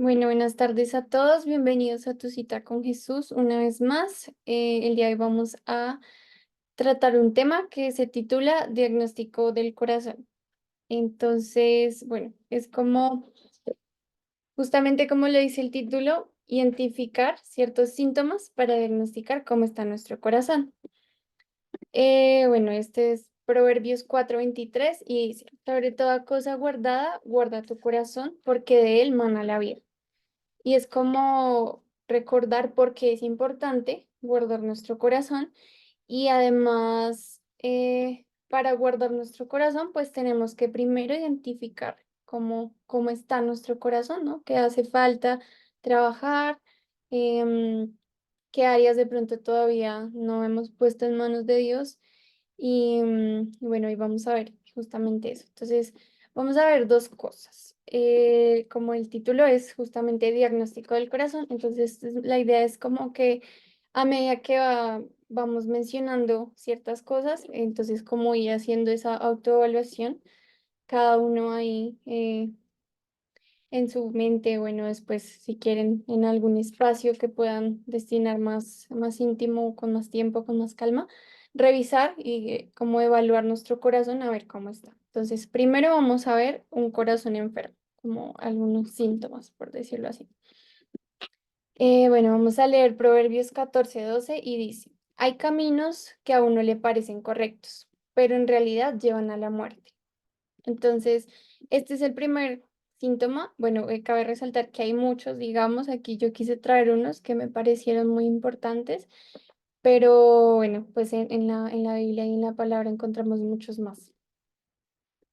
Bueno, buenas tardes a todos. Bienvenidos a tu cita con Jesús una vez más. El día de hoy vamos a tratar un tema que se titula Diagnóstico del corazón. Entonces, bueno, es como, justamente como lo dice el título, identificar ciertos síntomas para diagnosticar cómo está nuestro corazón. Bueno, este es Proverbios 4:23 y dice, sobre toda cosa guardada, guarda tu corazón porque de él mana la vida. Y es como recordar por qué es importante guardar nuestro corazón y además para guardar nuestro corazón pues tenemos que primero identificar cómo está nuestro corazón, ¿no? ¿Qué hace falta trabajar? Em, ¿Qué áreas de pronto todavía no hemos puesto en manos de Dios? Y bueno, hoy vamos a ver justamente eso. Entonces, vamos a ver dos cosas. Como el título es justamente diagnóstico del corazón, entonces la idea es como que a medida que vamos mencionando ciertas cosas, entonces como ir haciendo esa autoevaluación, cada uno ahí en su mente, bueno, después si quieren en algún espacio que puedan destinar más íntimo, con más tiempo, con más calma, revisar y cómo evaluar nuestro corazón a ver cómo está. Entonces, primero vamos a ver un corazón enfermo, como algunos síntomas, por decirlo así. Bueno, vamos a leer Proverbios 14:12 y dice, hay caminos que a uno le parecen correctos, pero en realidad llevan a la muerte. Entonces, este es el primer síntoma. Bueno, cabe resaltar que hay muchos, digamos, aquí yo quise traer unos que me parecieron muy importantes, pero bueno, pues en la Biblia y en la palabra encontramos muchos más.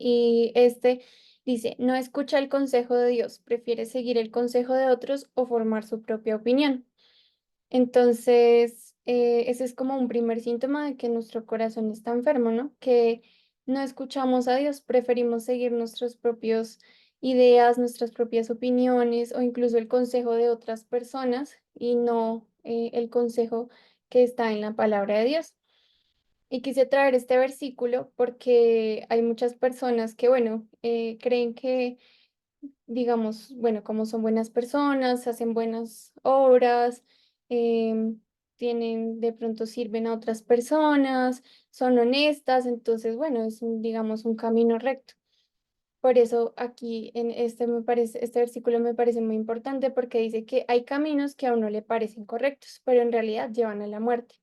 Y este dice, no escucha el consejo de Dios, prefiere seguir el consejo de otros o formar su propia opinión. Entonces, ese es como un primer síntoma de que nuestro corazón está enfermo, ¿no? Que no escuchamos a Dios, preferimos seguir nuestras propias ideas, nuestras propias opiniones o incluso el consejo de otras personas y no el consejo que está en la palabra de Dios. Y quise traer este versículo porque hay muchas personas que, bueno, creen que digamos, bueno, como son buenas personas, hacen buenas obras, tienen, de pronto sirven a otras personas, son honestas, entonces, bueno, es un, digamos, un camino recto. Por eso aquí en este versículo me parece muy importante porque dice que hay caminos que a uno le parecen correctos, pero en realidad llevan a la muerte.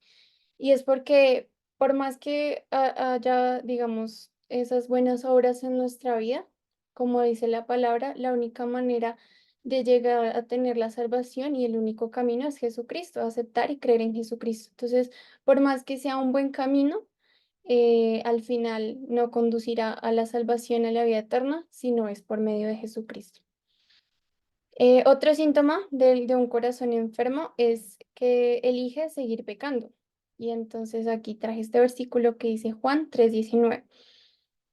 Y es porque por más que haya, digamos, esas buenas obras en nuestra vida, como dice la palabra, la única manera de llegar a tener la salvación y el único camino es Jesucristo, aceptar y creer en Jesucristo. Entonces, por más que sea un buen camino, al final no conducirá a la salvación, a la vida eterna, sino es por medio de Jesucristo. Otro síntoma de un corazón enfermo es que elige seguir pecando. Y entonces aquí traje este versículo que dice Juan 3:19.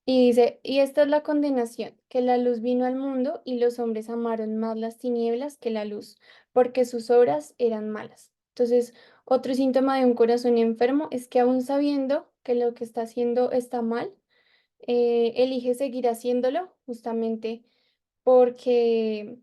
Y dice, y esta es la condenación, que la luz vino al mundo y los hombres amaron más las tinieblas que la luz, porque sus obras eran malas. Entonces, otro síntoma de un corazón enfermo es que aún sabiendo que lo que está haciendo está mal, elige seguir haciéndolo justamente porque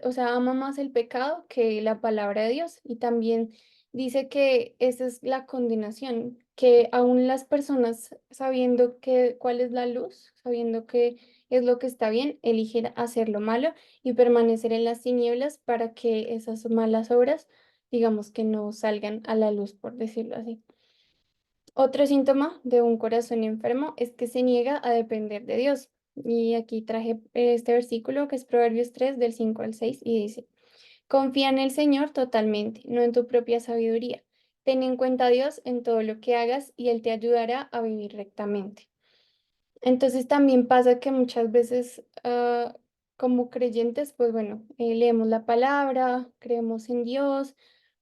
o sea, ama más el pecado que la palabra de Dios. Y también dice que esa es la condenación, que aún las personas sabiendo cuál es la luz, sabiendo qué es lo que está bien, eligen hacer lo malo y permanecer en las tinieblas para que esas malas obras, digamos que no salgan a la luz, por decirlo así. Otro síntoma de un corazón enfermo es que se niega a depender de Dios. Y aquí traje este versículo que es Proverbios 3 del 5 al 6 y dice, confía en el Señor totalmente, no en tu propia sabiduría. Ten en cuenta a Dios en todo lo que hagas y Él te ayudará a vivir rectamente. Entonces también pasa que muchas veces como creyentes, pues bueno, leemos la palabra, creemos en Dios,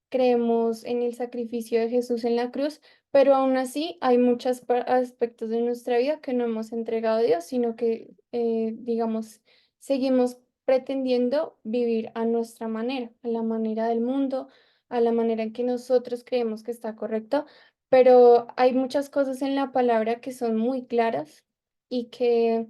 creemos en el sacrificio de Jesús en la cruz, pero aún así hay muchos aspectos de nuestra vida que no hemos entregado a Dios, sino que, digamos, seguimos pretendiendo vivir a nuestra manera, a la manera del mundo, a la manera en que nosotros creemos que está correcto, pero hay muchas cosas en la palabra que son muy claras y que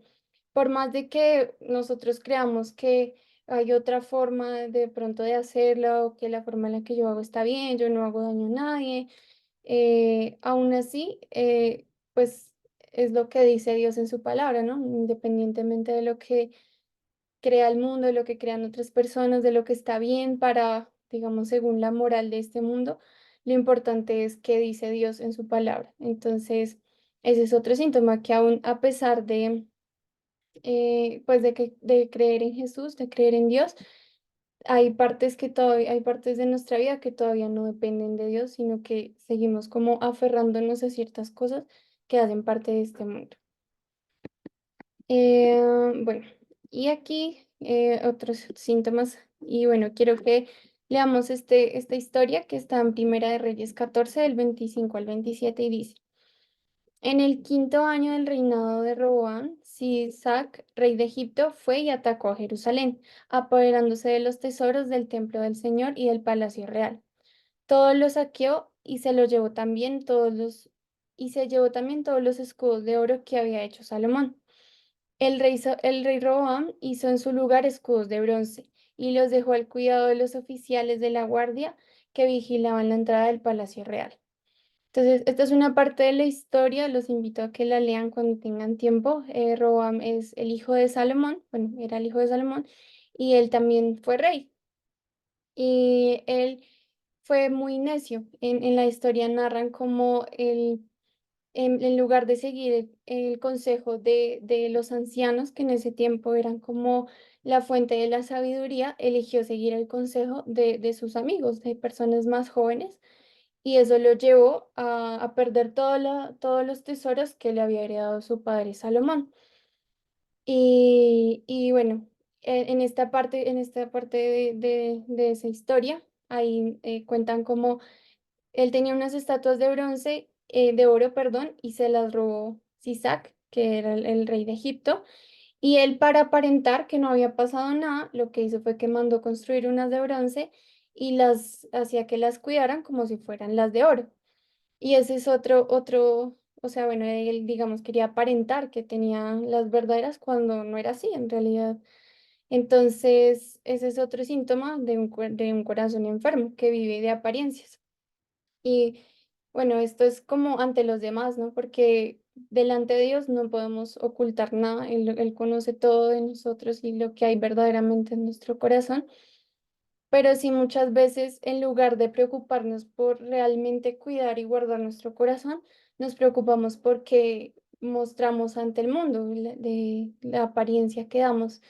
por más de que nosotros creamos que hay otra forma de pronto de hacerlo, o que la forma en la que yo hago está bien, yo no hago daño a nadie, aún así, pues es lo que dice Dios en su palabra, ¿no? Independientemente de lo que crea el mundo, de lo que crean otras personas, de lo que está bien para, digamos, según la moral de este mundo, lo importante es qué dice Dios en su palabra. Entonces, ese es otro síntoma que aún a pesar de, pues de creer en Jesús, de creer en Dios, hay partes que todavía, hay partes de nuestra vida que todavía no dependen de Dios, sino que seguimos como aferrándonos a ciertas cosas que hacen parte de este mundo. Bueno, y aquí otros síntomas. Y bueno, quiero que leamos esta historia que está en Primera de Reyes 14 del 25 al 27 y dice, en el quinto año del reinado de Roboam, Sisac, rey de Egipto, fue y atacó a Jerusalén, apoderándose de los tesoros del templo del Señor y del palacio real. Todo lo saqueó y se lo llevó también y se llevó también todos los escudos de oro que había hecho Salomón. El rey Roboam hizo en su lugar escudos de bronce y los dejó al cuidado de los oficiales de la guardia que vigilaban la entrada del palacio real. Entonces, esta es una parte de la historia, los invito a que la lean cuando tengan tiempo. Roboam es el hijo de Salomón, bueno, era el hijo de Salomón, y él también fue rey. Y él fue muy necio. En la historia narran cómo él en lugar de seguir el consejo de los ancianos, que en ese tiempo eran como la fuente de la sabiduría, eligió seguir el consejo de sus amigos, de personas más jóvenes, y eso lo llevó a perder todos los tesoros que le había heredado su padre Salomón. Y bueno, en esta parte de esa historia, ahí cuentan cómo él tenía unas estatuas de bronce, de oro, perdón, y se las robó Sisac, que era el rey de Egipto. Y él, para aparentar que no había pasado nada, lo que hizo fue que mandó construir unas de bronce y las hacía que las cuidaran como si fueran las de oro. Y ese es o sea, bueno, él, digamos, quería aparentar que tenía las verdaderas cuando no era así en realidad. Entonces, ese es otro síntoma de un corazón enfermo que vive de apariencias. Y bueno, esto es como ante los demás, ¿no? Porque delante de Dios no podemos ocultar nada. Él conoce todo de nosotros y lo que hay verdaderamente en nuestro corazón. Pero sí muchas veces en lugar de preocuparnos por realmente cuidar y guardar nuestro corazón, nos preocupamos porque mostramos ante el mundo de la apariencia que damos.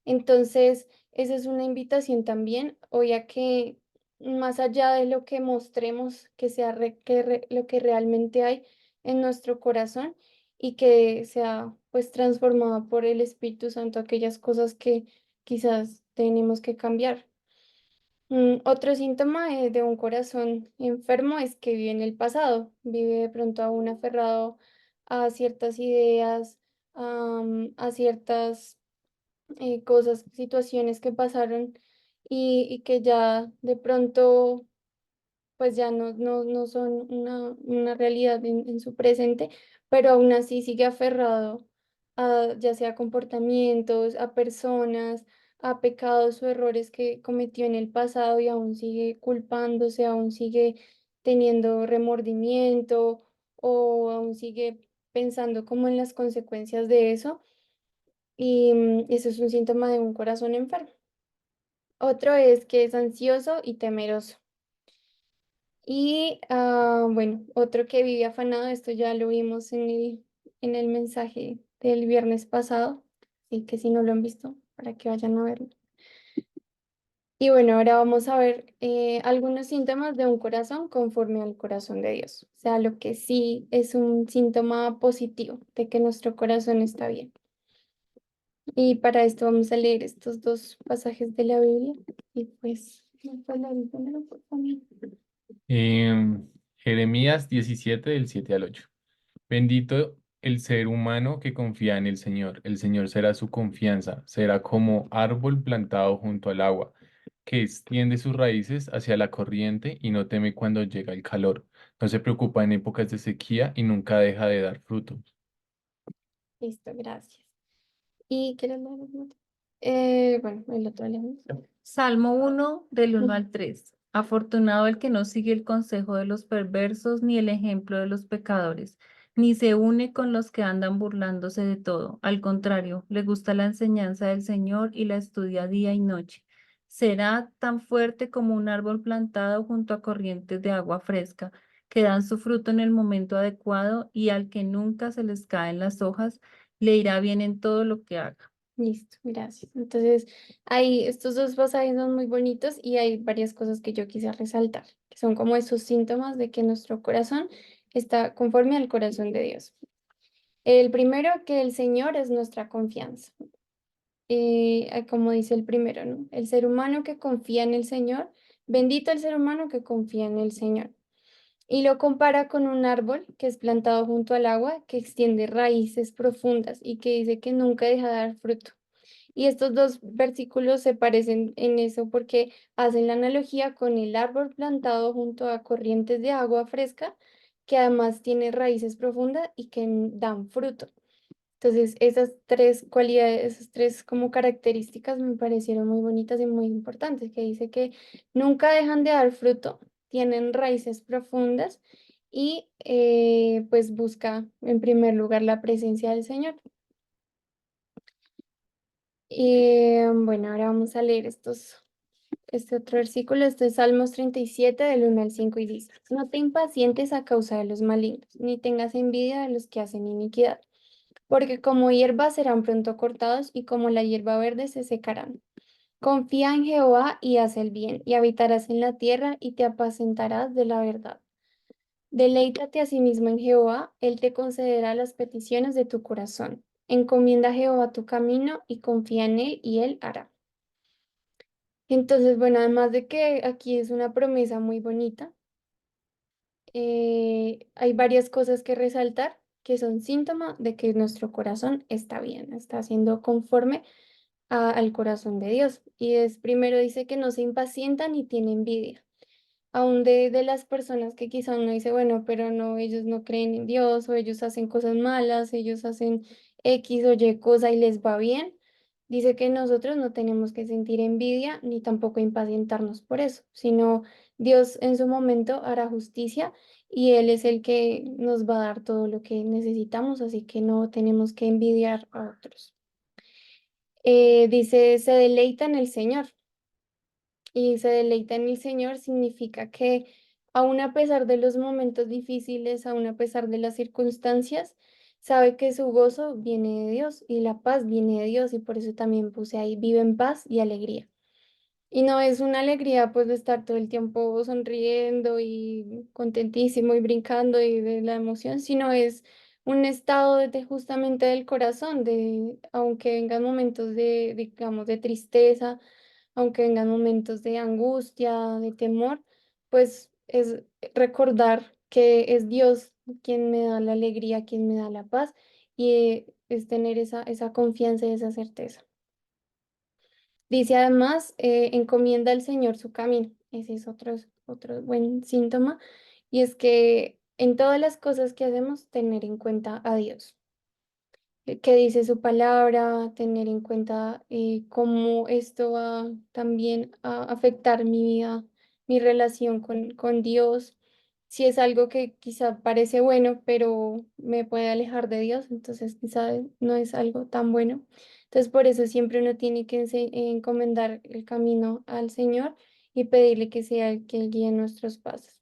Entonces, esa es una invitación también, hoy a que más allá de lo que mostremos, que sea lo que realmente hay en nuestro corazón y que sea pues transformado por el Espíritu Santo aquellas cosas que quizás tenemos que cambiar. Otro síntoma de un corazón enfermo es que vive en el pasado, vive de pronto aún aferrado a ciertas ideas, a ciertas cosas, situaciones que pasaron y que ya de pronto pues ya no son una realidad en su presente, pero aún así sigue aferrado a ya sea comportamientos, a personas, a pecados o errores que cometió en el pasado y aún sigue culpándose, aún sigue teniendo remordimiento o aún sigue pensando como en las consecuencias de eso. Y eso es un síntoma de un corazón enfermo. Otro es que es ansioso y temeroso. Y bueno, otro que vive afanado, esto ya lo vimos en el mensaje del viernes pasado, así que si no lo han visto, para que vayan a verlo. Y bueno, ahora vamos a ver algunos síntomas de un corazón conforme al corazón de Dios, o sea, lo que sí es un síntoma positivo de que nuestro corazón está bien. Y para esto vamos a leer estos dos pasajes de la Biblia. Y pues, ¿me puedes leer el primero, por favor? Jeremías 17 del 7 al 8. Bendito el ser humano que confía en el Señor. El Señor será su confianza. Será como árbol plantado junto al agua, que extiende sus raíces hacia la corriente y no teme cuando llega el calor. No se preocupa en épocas de sequía y nunca deja de dar fruto. Listo, gracias. ¿Y qué era la otra? Bueno, el otro leemos. Salmo 1 del 1 Mm. al 3. Afortunado el que no sigue el consejo de los perversos ni el ejemplo de los pecadores, ni se une con los que andan burlándose de todo. Al contrario, le gusta la enseñanza del Señor y la estudia día y noche. Será tan fuerte como un árbol plantado junto a corrientes de agua fresca, que dan su fruto en el momento adecuado y al que nunca se les caen las hojas, le irá bien en todo lo que haga. Listo, gracias. Entonces, hay estos dos pasajes son muy bonitos y hay varias cosas que yo quise resaltar, que son como esos síntomas de que nuestro corazón está conforme al corazón de Dios. El primero, que el Señor es nuestra confianza. Como dice el primero, ¿no? El ser humano que confía en el Señor, bendito el ser humano que confía en el Señor. Y lo compara con un árbol que es plantado junto al agua, que extiende raíces profundas y que dice que nunca deja de dar fruto. Y estos dos versículos se parecen en eso porque hacen la analogía con el árbol plantado junto a corrientes de agua fresca, que además tiene raíces profundas y que dan fruto. Entonces, esas tres cualidades, esas tres como características me parecieron muy bonitas y muy importantes, que dice que nunca dejan de dar fruto, tienen raíces profundas y pues busca en primer lugar la presencia del Señor. Y bueno, ahora vamos a leer este otro versículo, este es Salmos 37 del 1 al 5 y dice, no te impacientes a causa de los malignos, ni tengas envidia de los que hacen iniquidad, porque como hierba serán pronto cortados y como la hierba verde se secarán. Confía en Jehová y haz el bien, y habitarás en la tierra y te apacentarás de la verdad. Deleítate asimismo en Jehová, él te concederá las peticiones de tu corazón. Encomienda a Jehová tu camino y confía en él y él hará. Entonces, bueno, además de que aquí es una promesa muy bonita, hay varias cosas que resaltar que son síntoma de que nuestro corazón está bien, está siendo conforme al corazón de Dios. Y es primero dice que no se impacienta ni tiene envidia. Aún de las personas que quizá uno dice, bueno, pero no, ellos no creen en Dios o ellos hacen cosas malas, ellos hacen X o Y cosa y les va bien. Dice que nosotros no tenemos que sentir envidia ni tampoco impacientarnos por eso, sino Dios en su momento hará justicia y Él es el que nos va a dar todo lo que necesitamos, así que no tenemos que envidiar a otros. Dice, se deleita en el Señor y se deleita en el Señor significa que aun a pesar de los momentos difíciles, aun a pesar de las circunstancias, sabe que su gozo viene de Dios y la paz viene de Dios y por eso también puse ahí, vive en paz y alegría. Y no es una alegría pues de estar todo el tiempo sonriendo y contentísimo y brincando y de la emoción, sino es un estado de justamente del corazón, de aunque vengan momentos de, digamos, de tristeza, aunque vengan momentos de angustia, de temor, pues es recordar que es Dios quien me da la alegría, quien me da la paz y es tener esa confianza y esa certeza. Dice además, encomienda al Señor su camino. Ese es otro buen síntoma. Y es que en todas las cosas que hacemos, tener en cuenta a Dios. Qué dice su palabra, tener en cuenta cómo esto va también a afectar mi vida, mi relación con Dios. Si es algo que quizá parece bueno, pero me puede alejar de Dios, entonces quizá no es algo tan bueno. Entonces por eso siempre uno tiene que encomendar el camino al Señor y pedirle que sea el que guíe nuestros pasos.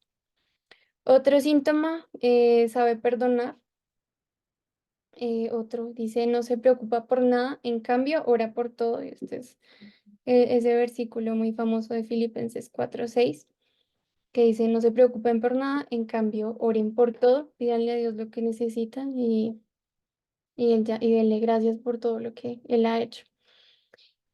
Otro síntoma, sabe perdonar. Otro dice, no se preocupa por nada, en cambio, ora por todo. Este es ese versículo muy famoso de Filipenses 4:6, que dice, no se preocupen por nada, en cambio, oren por todo, pídanle a Dios lo que necesitan y denle gracias por todo lo que Él ha hecho.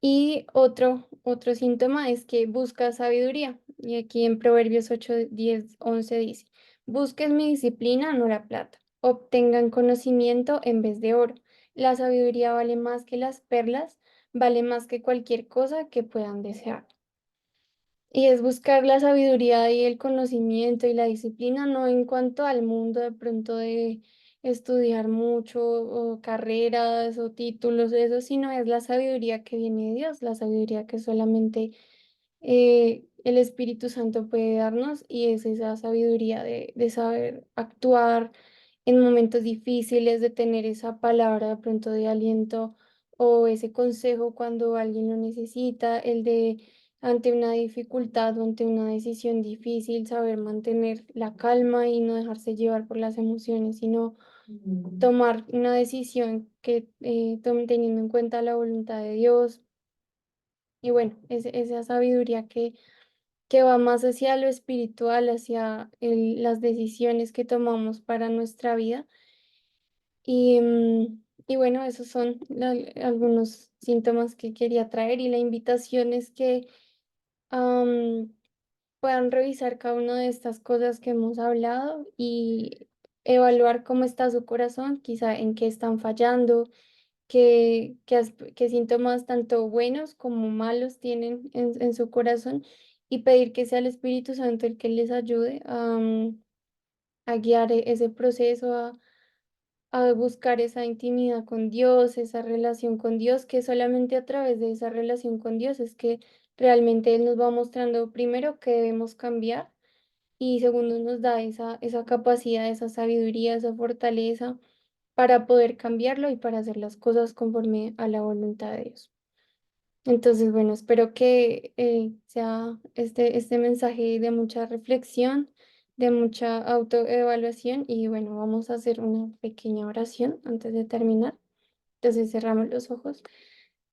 Y otro síntoma es que busca sabiduría. Y aquí en Proverbios 8:10, 11 dice, busquen mi disciplina, no la plata. Obtengan conocimiento en vez de oro. La sabiduría vale más que las perlas, vale más que cualquier cosa que puedan desear. Y es buscar la sabiduría y el conocimiento y la disciplina, no en cuanto al mundo de pronto de estudiar mucho o carreras o títulos, eso, sino es la sabiduría que viene de Dios, la sabiduría que solamente el Espíritu Santo puede darnos y es esa sabiduría de saber actuar en momentos difíciles, de tener esa palabra de pronto de aliento o ese consejo cuando alguien lo necesita, el de ante una dificultad o ante una decisión difícil, saber mantener la calma y no dejarse llevar por las emociones, sino tomar una decisión que teniendo en cuenta la voluntad de Dios. Y bueno, esa sabiduría que va más hacia lo espiritual, hacia las decisiones que tomamos para nuestra vida. Y bueno, esos son algunos síntomas que quería traer y la invitación es que am, puedan revisar cada una de estas cosas que hemos hablado y evaluar cómo está su corazón, quizá en qué están fallando, qué síntomas tanto buenos como malos tienen en su corazón y pedir que sea el Espíritu Santo el que les ayude a guiar ese proceso, a buscar esa intimidad con Dios, esa relación con Dios, que solamente a través de esa relación con Dios es que realmente Él nos va mostrando primero que debemos cambiar y segundo nos da esa capacidad, esa sabiduría, esa fortaleza para poder cambiarlo y para hacer las cosas conforme a la voluntad de Dios. Entonces, bueno, espero que sea este mensaje de mucha reflexión, de mucha autoevaluación y bueno, vamos a hacer una pequeña oración antes de terminar. Entonces cerramos los ojos.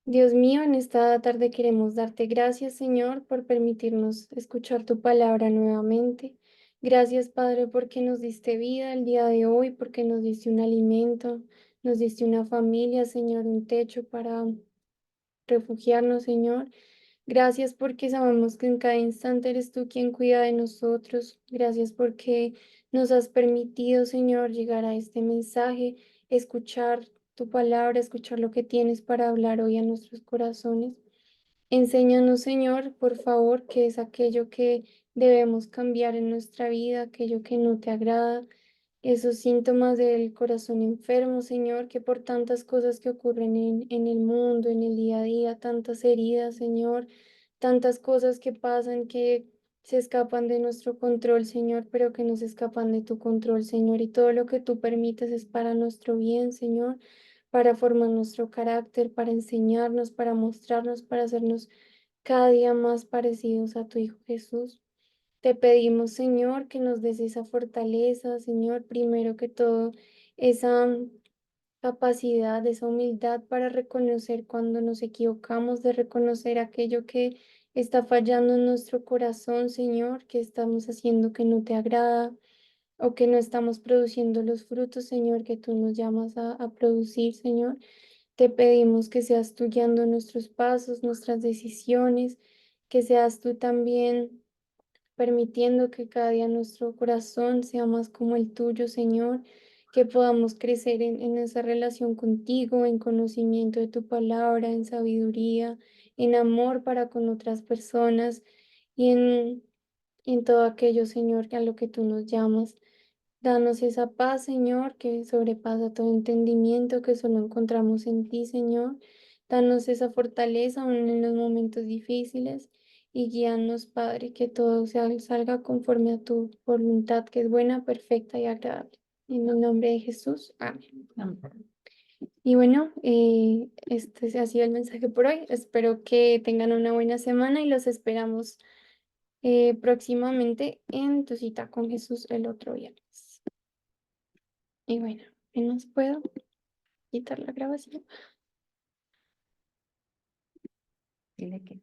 Dios mío, en esta tarde queremos darte gracias, Señor, por permitirnos escuchar tu palabra nuevamente. Gracias, Padre, porque nos diste vida el día de hoy, porque nos diste un alimento, nos diste una familia, Señor, un techo para refugiarnos, Señor. Gracias porque sabemos que en cada instante eres tú quien cuida de nosotros. Gracias porque nos has permitido, Señor, llegar a este mensaje, escuchar tu palabra, escuchar lo que tienes para hablar hoy a nuestros corazones. Enséñanos, Señor, por favor, qué es aquello que debemos cambiar en nuestra vida, aquello que no te agrada, esos síntomas del corazón enfermo, Señor, que por tantas cosas que ocurren en el mundo, en el día a día, tantas heridas, Señor, tantas cosas que pasan que se escapan de nuestro control, Señor, pero que nos escapan de tu control, Señor, y todo lo que tú permites es para nuestro bien, Señor, para formar nuestro carácter, para enseñarnos, para mostrarnos, para hacernos cada día más parecidos a tu Hijo Jesús. Te pedimos, Señor, que nos des esa fortaleza, Señor, primero que todo, esa capacidad, esa humildad para reconocer cuando nos equivocamos, de reconocer aquello que está fallando en nuestro corazón, Señor, que estamos haciendo que no te agrada o que no estamos produciendo los frutos, Señor, que tú nos llamas a producir, Señor. Te pedimos que seas tú guiando nuestros pasos, nuestras decisiones, que seas tú también permitiendo que cada día nuestro corazón sea más como el tuyo, Señor, que podamos crecer en esa relación contigo, en conocimiento de tu palabra, en sabiduría, en amor para con otras personas y en todo aquello, Señor, a lo que tú nos llamas. Danos esa paz, Señor, que sobrepasa todo entendimiento, que solo encontramos en ti, Señor. Danos esa fortaleza aún en los momentos difíciles y guíanos, Padre, que todo salga conforme a tu voluntad, que es buena, perfecta y agradable. En el nombre de Jesús, amén. Amén. Y bueno, este ha sido el mensaje por hoy. Espero que tengan una buena semana y los esperamos próximamente en tu cita con Jesús el otro viernes. Y bueno, apenas puedo quitar la grabación. Dile que